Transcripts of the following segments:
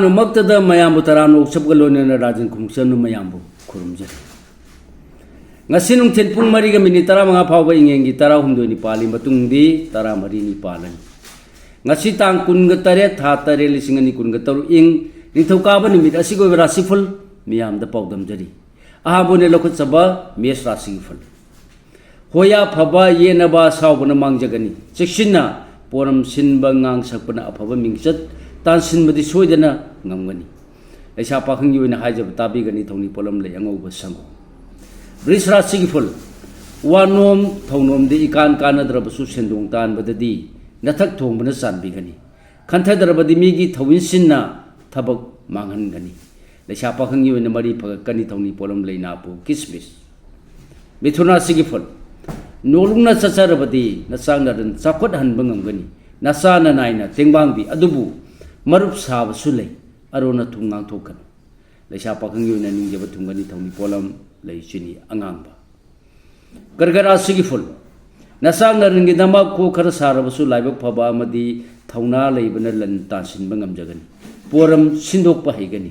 ꯃꯛꯇꯗ ꯃꯌꯥꯝꯕꯨ ꯇꯔꯥꯝꯅ ꯑꯣꯛꯆꯕꯒ ꯂꯣꯏꯅꯅ ꯔꯥꯖꯟ ꯈꯨꯃꯨꯛꯆꯝꯅ ꯃꯌꯥꯝꯕꯨ ꯈꯨꯔꯨꯝꯖꯔꯤ ngasi nungthil pung mari ga minit 15 phawba ingengi 12 ni pali matungdi 14 ni palani ngasi tang kun ga tare tha tare lising ni kun ga taru ing nithokaba nimit asigo rasiful miyam da pawdam jari ahabone lokot saba mes rasiful hoya phaba yenaba sawbana mangjagani cheksinna poram sinba ngang sakpana aphaba mingchat tan sinbadi soidana ngamgani aisa pakhang yoina haijab tabi gani thongni polam le angauba sango Brisra Sigiful, Wanom, Tonom, the Ikan Kanadrabasu Sendung Tan, but the D, Natak Tom Benasan Bigani. Cantadrabadi Migi, Tawinsina, Tabak Mangangani. The Shapakang you in the Mari Pagani Tony Polam Lainapo, Kismis. Mituna Sigiful, no Luna Sasarabadi, Nasanga and Sakot Hanbangani, Nasana Naina, Tengbangbi, Adubu, Marup Sab Sule, Arona Tungang Token. The Shapakang you and Ninjabatungani Tony Polam. Lay chini angamba gargara sigiful nasang naringi dama ko khara sarabasu laibak phaba amadi thauna leibana lan tansin bangam jagani poram sindok pa hegani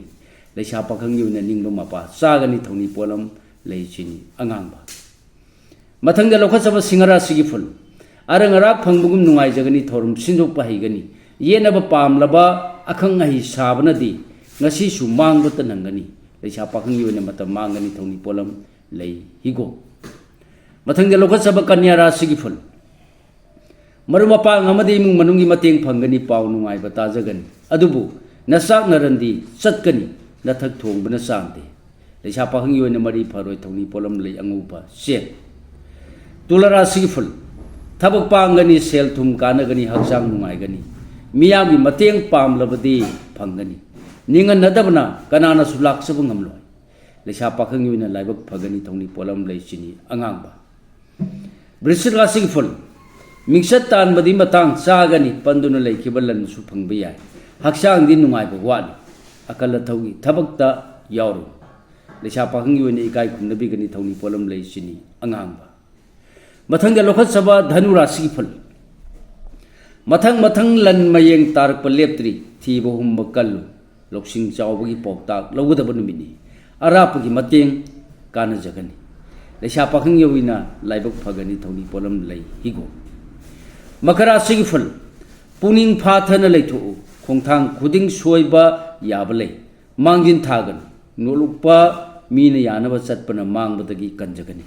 leisa pakhang yuna ningba mapa sagani thoni polam lay chini angamba mathangda lokhasaba singara sigiful arangara phangbugum nungai jagani thorum sindok pa hegani yenaba pamlaba akhang ngai sabanadi ngasi su mangba tanangani leisa pakhang yuna mata mangani thoni polam lay higo mathang de lokha saba kanya ra sigiful marumapa ngamadi imung manungi mateng phangani paw nungai bata jagani adubu nasak narandi chatkani nathak thong bana sangde leisa pakhang yuna mari pharoi thoni polam lay angupa se tulara sigiful thabak pangani sel thum kanagani haksang nungai gani miyami mateng pamlabadi phangani ningan nadabna kanana sulak sabung amlo leisa pakhang yuna laibak phagani thongni polam lay chini angangba brisra sigful mingsat tan badi matang sagani panduna lay kibalan su phangba yai haksang din nungai ba wani akala thogi thabakta yawru leisa pakhang yuna ikai khumnabi gani thongni polam lay chini angangba mathang ga lokhat saba dhanura sigful mathang lan mayeng tarak paleptri thibo humba kallu Loksing Chawbagi Poktak, Lawudaba Numini, Arapagi Mateng, Kana Jagani. The Shapakang Yowina, Laibok Pagani, Tony Polam Lay, Higo. Makara Sigiful, Puning Patana Leto, Kongtang, Kuding Soiba, Yabale, Mangin Tagan, Nolupa, Mina Yanava Satpana, Mang Batagi Kanjagani.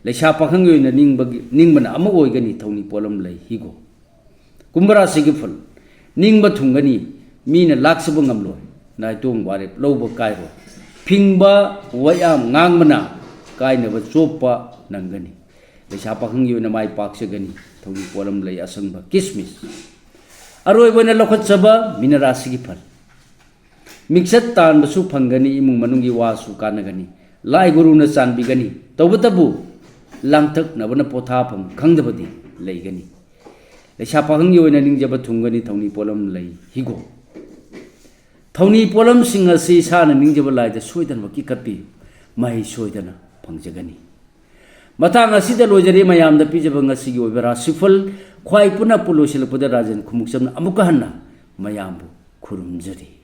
The Shapakang Yowina Ningman Amagoigani, Tony Polam Lay, Higo. Kumbara Sigiful, Ningba Tungani. Mina laksabung amlo na tung warep lobo kairo pingba wayam ngangmana kaina ba chopa nangani leisa pakhang yu na mai paksagani thoni polam lay asangba kismis aroi bana lokhat saba mina rasi gi phal miksat tan basu phangani imung manungi wasu kanagani lai guru na chanbi gani tawbatabu langthak na bana potha pham khangdabadi leigani leisa pakhang yu na ningjaba thungani thoni polam lay higo Thoni polam singa si sana ningjaba laida soidan waki kapi mai soidana phangjagani matang asida lojari mayam da pijaba ngasi gi obera sifal khwai puna pulo silpada rajan khumuksam amuka hanna mayambu khurumjari